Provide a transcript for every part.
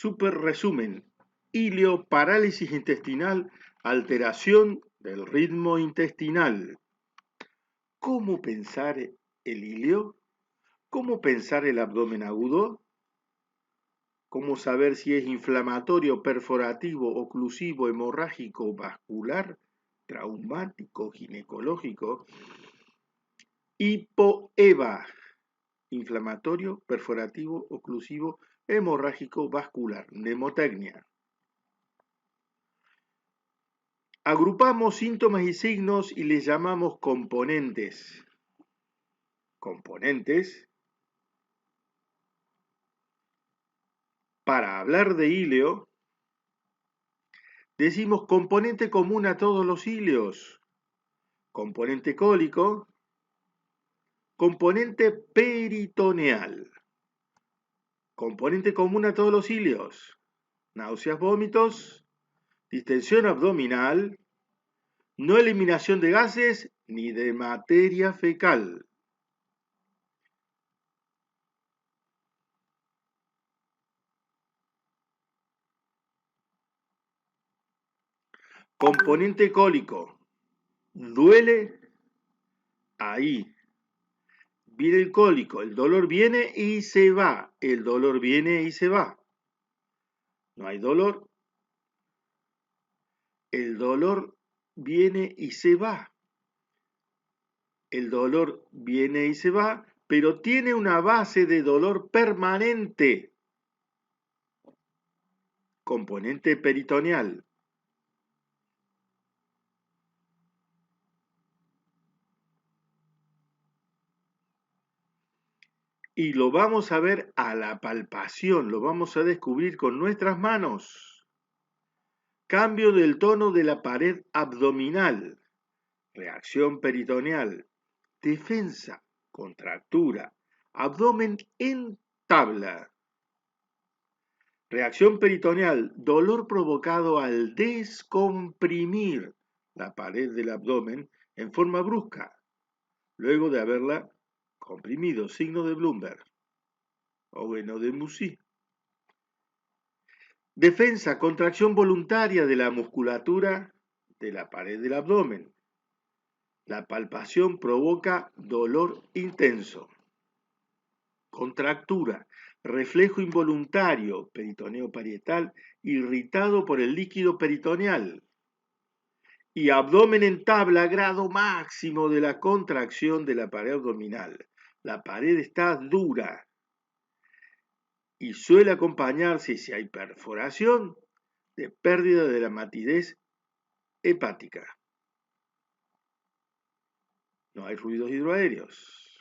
Super resumen. Ilio, parálisis intestinal, alteración del ritmo intestinal. ¿Cómo pensar el ilio? ¿Cómo pensar el abdomen agudo? ¿Cómo saber si es inflamatorio, perforativo, oclusivo, hemorrágico, vascular, traumático, ginecológico? Hipoeva, inflamatorio, perforativo, oclusivo, hemorrágico, vascular, mnemotecnia. Agrupamos síntomas y signos y les llamamos componentes. Componentes. Para hablar de ilio, decimos componente común a todos los ileos. Componente cólico, componente peritoneal. Componente común a todos los ileos. Náuseas, vómitos, distensión abdominal, no eliminación de gases ni de materia fecal. Componente cólico. Duele ahí. Viene el cólico, el dolor viene y se va. El dolor viene y se va. No hay dolor. El dolor viene y se va. El dolor viene y se va, pero tiene una base de dolor permanente. Componente peritoneal. Y lo vamos a ver a la palpación, lo vamos a descubrir con nuestras manos. Cambio del tono de la pared abdominal. Reacción peritoneal. Defensa, contractura, abdomen en tabla. Reacción peritoneal, dolor provocado al descomprimir la pared del abdomen en forma brusca, luego de haberla comprimido, signo de Bloomberg, o bueno, de Musi. Defensa, contracción voluntaria de la musculatura de la pared del abdomen. La palpación provoca dolor intenso. Contractura, reflejo involuntario, peritoneo parietal, irritado por el líquido peritoneal. Y abdomen en tabla, grado máximo de la contracción de la pared abdominal. La pared está dura y suele acompañarse, si hay perforación, de pérdida de la matidez hepática. No hay fluidos hidroaéreos.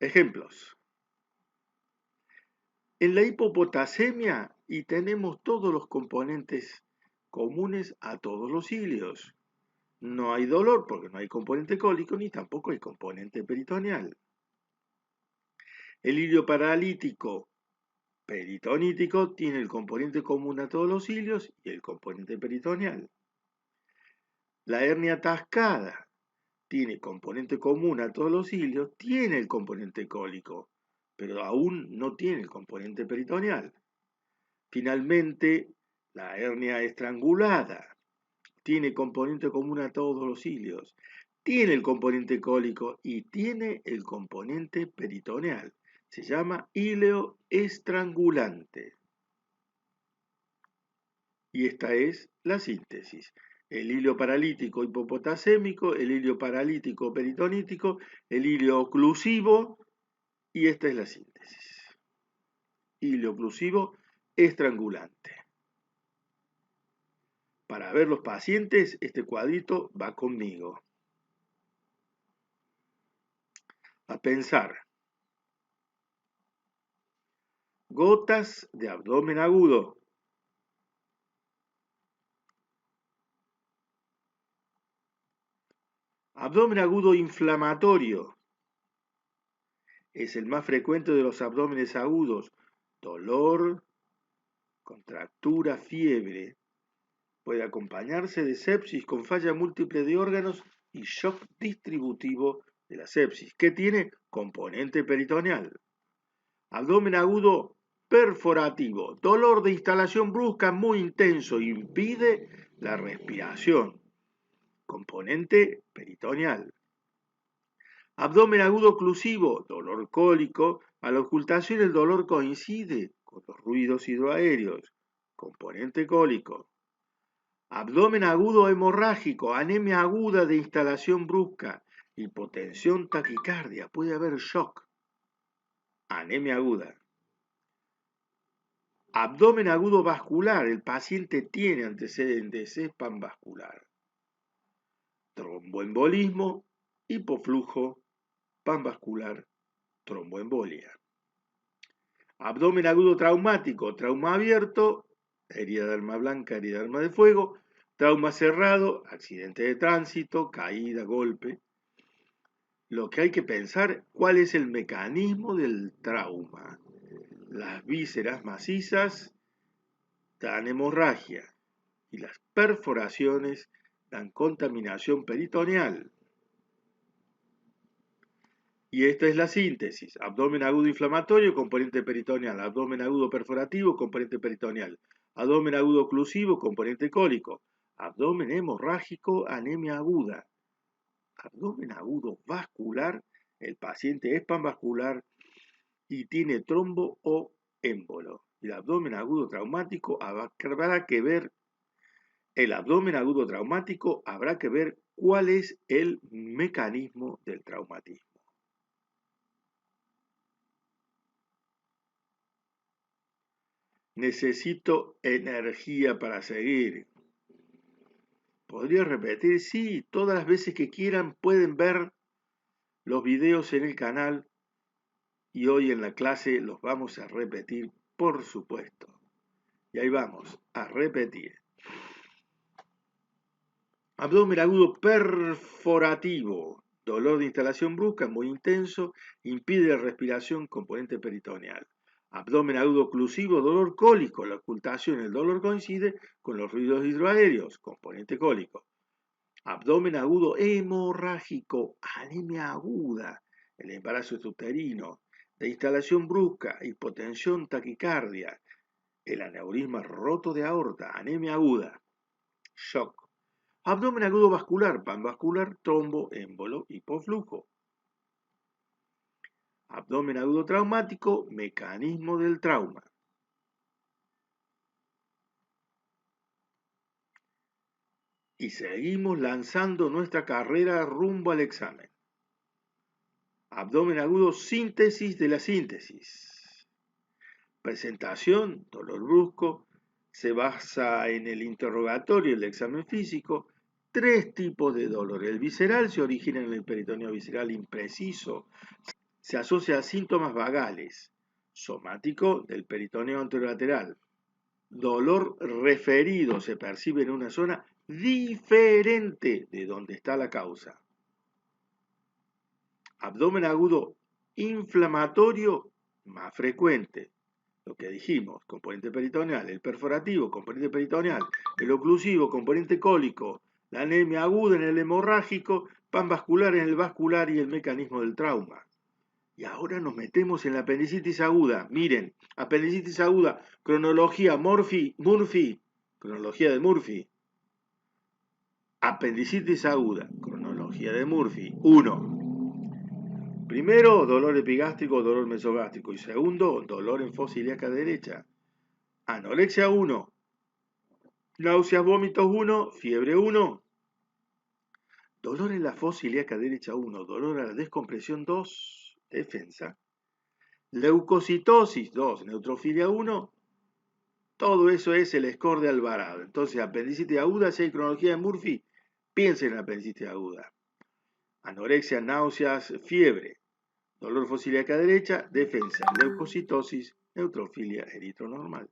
Ejemplos. En la hipopotasemia, y tenemos todos los componentes comunes a todos los ileos. No hay dolor porque no hay componente cólico ni tampoco hay componente peritoneal. El ilio paralítico peritonítico tiene el componente común a todos los ileos y el componente peritoneal. La hernia atascada tiene componente común a todos los ileos, tiene el componente cólico, pero aún no tiene el componente peritoneal. Finalmente, la hernia estrangulada tiene componente común a todos los ileos, tiene el componente cólico y tiene el componente peritoneal. Se llama ileo estrangulante. Y esta es la síntesis. El ilio paralítico hipopotasémico, el ilio paralítico peritonítico, el ilio oclusivo, y esta es la síntesis. Ilio oclusivo estrangulante. Para ver los pacientes, este cuadrito va conmigo. A pensar. Gotas de abdomen agudo. Abdomen agudo inflamatorio. Es el más frecuente de los abdómenes agudos. Dolor, contractura, fiebre. Puede acompañarse de sepsis con falla múltiple de órganos y shock distributivo de la sepsis, que tiene componente peritoneal. Abdomen agudo perforativo, dolor de instalación brusca muy intenso, impide la respiración. Componente peritoneal. Abdomen agudo oclusivo, dolor cólico. A la ocultación el dolor coincide con los ruidos hidroaéreos. Componente cólico. Abdomen agudo hemorrágico, anemia aguda de instalación brusca, hipotensión, taquicardia, puede haber shock. Anemia aguda. Abdomen agudo vascular, el paciente tiene antecedentes de spam vascular. Tromboembolismo, hipoflujo, spam vascular, tromboembolia. Abdomen agudo traumático, trauma abierto, herida de arma blanca, herida de arma de fuego, trauma cerrado, accidente de tránsito, caída, golpe. Lo que hay que pensar, ¿cuál es el mecanismo del trauma? Las vísceras macizas dan hemorragia y las perforaciones dan contaminación peritoneal. Y esta es la síntesis. Abdomen agudo inflamatorio, componente peritoneal. Abdomen agudo perforativo, componente peritoneal. Abdomen agudo oclusivo, componente cólico. Abdomen hemorrágico, anemia aguda. Abdomen agudo vascular, el paciente es panvascular y tiene trombo o émbolo. El abdomen agudo traumático habrá que ver cuál es el mecanismo del traumatismo. Necesito energía para seguir. ¿Podría repetir? Sí, todas las veces que quieran pueden ver los videos en el canal y hoy en la clase los vamos a repetir, por supuesto. Y ahí vamos, a repetir. Abdomen agudo perforativo, dolor de instalación brusca, muy intenso, impide la respiración, componente peritoneal. Abdomen agudo oclusivo, dolor cólico, la ocultación, el dolor coincide con los ruidos hidroaéreos, componente cólico. Abdomen agudo hemorrágico, anemia aguda, el embarazo uterino, de instalación brusca, hipotensión, taquicardia, el aneurisma roto de aorta, anemia aguda, shock. Abdomen agudo vascular, panvascular, trombo, émbolo, hipoflujo. Abdomen agudo traumático, mecanismo del trauma. Y seguimos lanzando nuestra carrera rumbo al examen. Abdomen agudo, síntesis de la síntesis. Presentación, dolor brusco, se basa en el interrogatorio y el examen físico. 3 tipos de dolor. El visceral se origina en el peritoneo visceral impreciso. Se asocia a síntomas vagales. Somático del peritoneo anterolateral. Dolor referido se percibe en una zona diferente de donde está la causa. Abdomen agudo inflamatorio más frecuente. Lo que dijimos, componente peritoneal, el perforativo, componente peritoneal, el oclusivo, componente cólico, la anemia aguda en el hemorrágico, panvascular en el vascular y el mecanismo del trauma. Y ahora nos metemos en la apendicitis aguda. Miren, apendicitis aguda, cronología Murphy, cronología de Murphy. Apendicitis aguda, cronología de Murphy. 1. Primero, dolor epigástrico, dolor mesogástrico. Y segundo, dolor en fosa ilíaca derecha. Anorexia 1. Náuseas, vómitos 1. Fiebre 1. Dolor en la fosa ilíaca derecha 1. Dolor a la descompresión 2. Defensa. Leucocitosis 2. Neutrofilia 1. Todo eso es el score de Alvarado. Entonces, apendicitis aguda, si hay cronología de Murphy, piensen en apendicitis aguda. Anorexia, náuseas, fiebre. Dolor fosa ilíaca derecha, defensa, leucocitosis, neutrofilia eritronormal.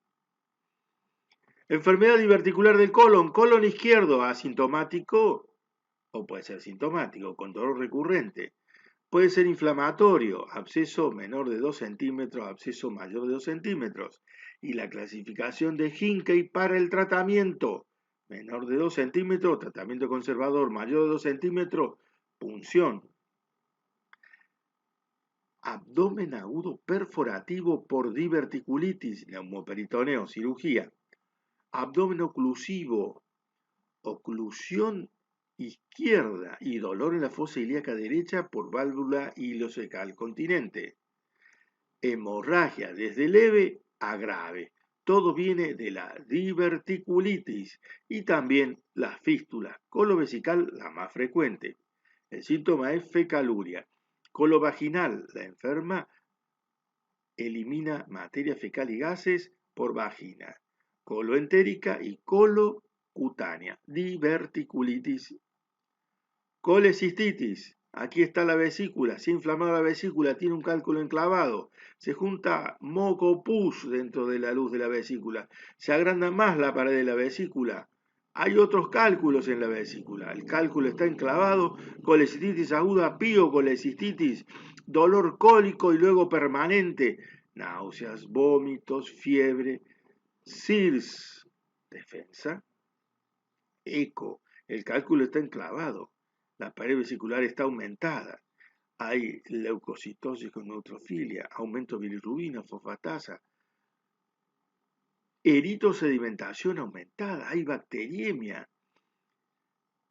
Enfermedad diverticular del colon izquierdo, asintomático o puede ser sintomático, con dolor recurrente. Puede ser inflamatorio, absceso menor de 2 centímetros, absceso mayor de 2 centímetros. Y la clasificación de Hinckley para el tratamiento, menor de 2 centímetros, tratamiento conservador, mayor de 2 centímetros, punción. abdomen agudo perforativo por diverticulitis, neumoperitoneo, cirugía, abdomen oclusivo, oclusión izquierda y dolor en la fosa ilíaca derecha por válvula ileocecal continente, hemorragia desde leve a grave. Todo viene de la diverticulitis y también la fístula colovesical, la más frecuente. El síntoma es fecaluria. Colovaginal, la enferma elimina materia fecal y gases por vagina. Coloentérica y colocutánea. Diverticulitis. Colecistitis. Aquí está la vesícula. Se ha inflamado la vesícula, tiene un cálculo enclavado. Se junta moco pus dentro de la luz de la vesícula. Se agranda más la pared de la vesícula. Hay otros cálculos en la vesícula. El cálculo está enclavado. Colecistitis aguda, piocolecistitis, dolor cólico y luego permanente. Náuseas, vómitos, fiebre. SIRS. Defensa. Eco. El cálculo está enclavado. La pared vesicular está aumentada. Hay leucocitosis con neutrofilia, aumento de bilirrubina, fosfatasa, eritrosedimentación aumentada, hay bacteriemia.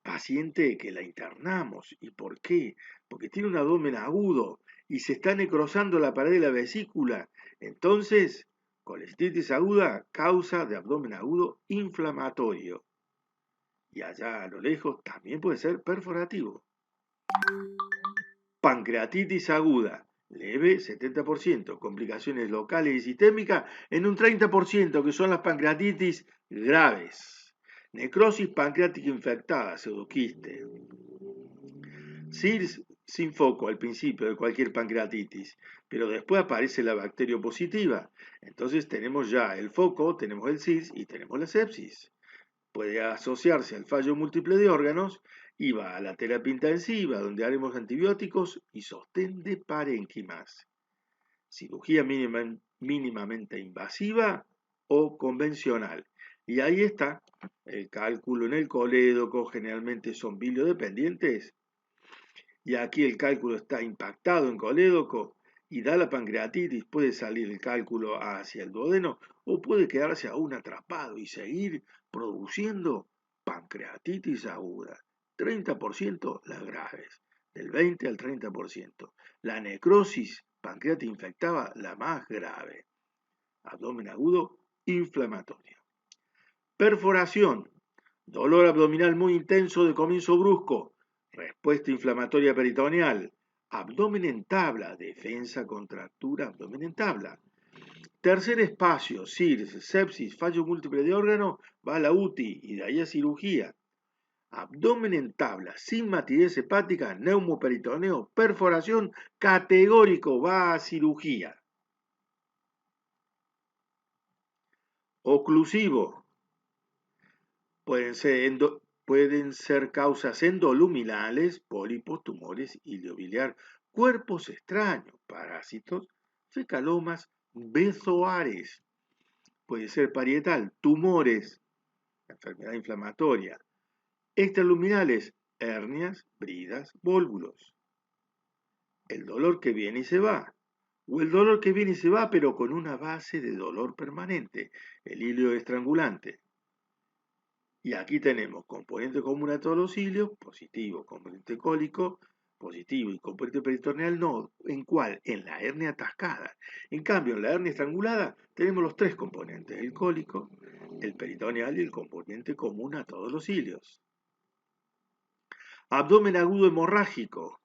Paciente que la internamos. ¿Y por qué? Porque tiene un abdomen agudo y se está necrosando la pared de la vesícula. Entonces, colecistitis aguda, causa de abdomen agudo inflamatorio. Y allá a lo lejos también puede ser perforativo. Pancreatitis aguda, leve 70%, complicaciones locales y sistémicas en un 30%, que son las pancreatitis graves. Necrosis pancreática infectada, pseudoquiste. SIRS sin foco al principio de cualquier pancreatitis, pero después aparece la bacteria positiva. Entonces tenemos ya el foco, tenemos el SIRS y tenemos la sepsis. Puede asociarse al fallo múltiple de órganos y va a la terapia intensiva, donde haremos antibióticos y sostén de parénquimas. Cirugía mínimamente invasiva o convencional. Y ahí está el cálculo en el colédoco, generalmente son biliodependientes. Y aquí el cálculo está impactado en colédoco y da la pancreatitis, puede salir el cálculo hacia el duodeno o puede quedarse aún atrapado y seguir produciendo pancreatitis aguda. 30% las graves, del 20 al 30%. La necrosis pancreática infectada, la más grave. Abdomen agudo, inflamatorio. Perforación, dolor abdominal muy intenso de comienzo brusco, respuesta inflamatoria peritoneal, abdomen en tabla, defensa, contractura, abdomen en tabla. Tercer espacio, SIRS, sepsis, fallo múltiple de órgano, va a la UTI y de ahí a cirugía. Abdomen en tabla, sin matidez hepática, neumoperitoneo, perforación, categórico, va a cirugía. Oclusivo, pueden ser causas endoluminales, pólipos, tumores, iliobiliar, cuerpos extraños, parásitos, fecalomas, bezoares. Puede ser parietal, tumores, enfermedad inflamatoria. Extraluminales, hernias, bridas, vólvulos. El dolor que viene y se va. O el dolor que viene y se va, pero con una base de dolor permanente, el hilio estrangulante. Y aquí tenemos componente común a todos los hilios, positivo, componente cólico, positivo y componente peritoneal no. ¿En cuál? En la hernia atascada. En cambio, en la hernia estrangulada tenemos los tres componentes, el cólico, el peritoneal y el componente común a todos los hilios. Abdomen agudo hemorrágico.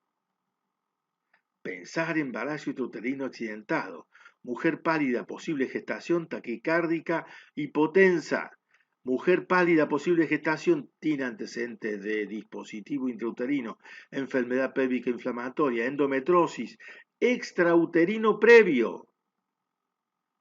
Pensar embarazo intrauterino accidentado. Mujer pálida, posible gestación, taquicárdica, hipotensa. Mujer pálida, posible gestación, tiene antecedentes de dispositivo intrauterino, enfermedad pélvica inflamatoria, endometrosis, extrauterino previo.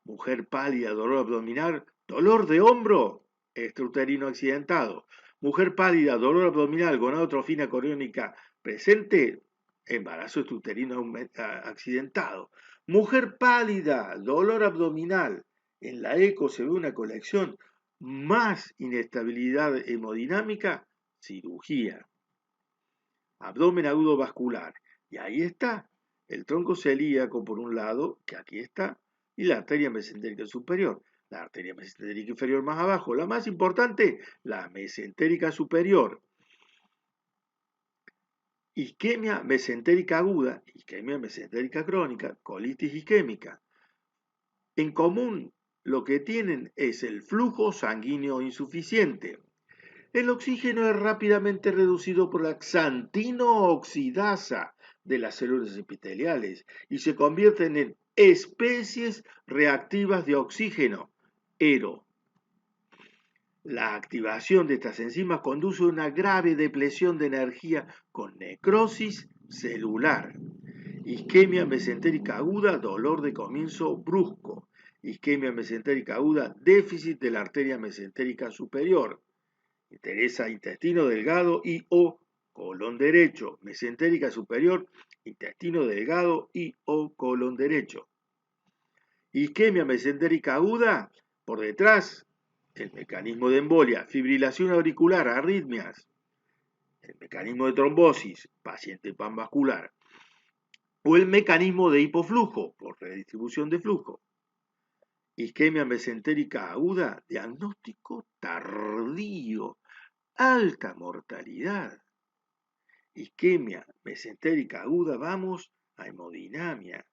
Mujer pálida, dolor abdominal, dolor de hombro, extrauterino accidentado. Mujer pálida, dolor abdominal, gonadotrofina coriónica presente, embarazo extrauterino accidentado. Mujer pálida, dolor abdominal. En la eco se ve una colección, más inestabilidad hemodinámica, cirugía. Abdomen agudo vascular. Y ahí está el tronco celíaco por un lado, que aquí está, y la arteria mesentérica superior. La arteria mesentérica inferior más abajo. La más importante, la mesentérica superior. Isquemia mesentérica aguda, isquemia mesentérica crónica, colitis isquémica. En común, lo que tienen es el flujo sanguíneo insuficiente. El oxígeno es rápidamente reducido por la xantino-oxidasa de las células epiteliales y se convierten en especies reactivas de oxígeno, ERO. La activación de estas enzimas conduce a una grave depresión de energía con necrosis celular. Isquemia mesentérica aguda, dolor de comienzo brusco. Isquemia mesentérica aguda, déficit de la arteria mesentérica superior. Interesa intestino delgado y o colon derecho. Mesentérica superior, intestino delgado y o colon derecho. Isquemia mesentérica aguda, por detrás, el mecanismo de embolia, fibrilación auricular, arritmias. El mecanismo de trombosis, paciente panvascular. O el mecanismo de hipoflujo, por redistribución de flujo. Isquemia mesentérica aguda, diagnóstico tardío, alta mortalidad. Isquemia mesentérica aguda, vamos a hemodinamia,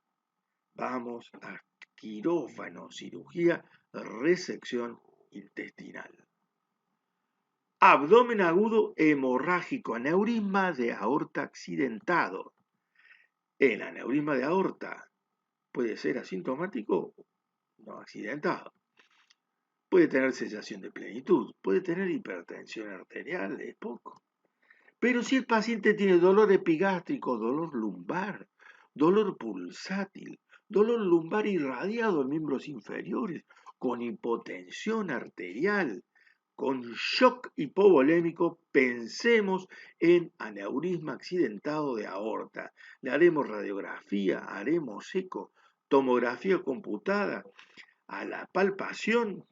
vamos a quirófano, cirugía, resección intestinal. Abdomen agudo hemorrágico, aneurisma de aorta accidentado. El aneurisma de aorta puede ser asintomático o no accidentado. Puede tener sensación de plenitud, puede tener hipertensión arterial, es poco. Pero si el paciente tiene dolor epigástrico, dolor lumbar, dolor pulsátil, dolor lumbar irradiado en miembros inferiores, con hipotensión arterial, con shock hipovolémico, pensemos en aneurisma accidentado de aorta. Le haremos radiografía, haremos eco, tomografía computada, a la palpación,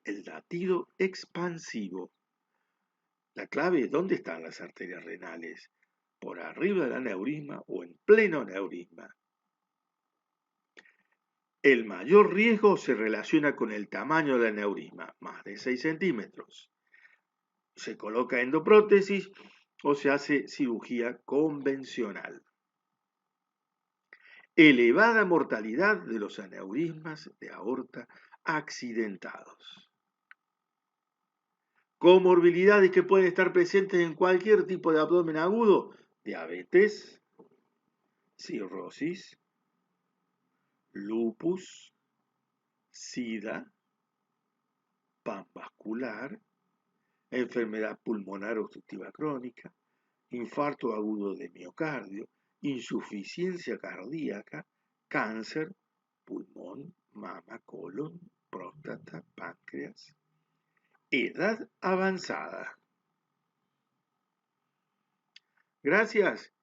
el latido expansivo. La clave es dónde están las arterias renales, por arriba del aneurisma o en pleno aneurisma. El mayor riesgo se relaciona con el tamaño del aneurisma, más de 6 centímetros. Se coloca endoprótesis o se hace cirugía convencional. Elevada mortalidad de los aneurismas de aorta accidentados. Comorbilidades que pueden estar presentes en cualquier tipo de abdomen agudo: diabetes, cirrosis, lupus, sida, panvascular, enfermedad pulmonar obstructiva crónica, infarto agudo de miocardio, insuficiencia cardíaca, cáncer, pulmón, mama, colon, próstata, páncreas. Edad avanzada. Gracias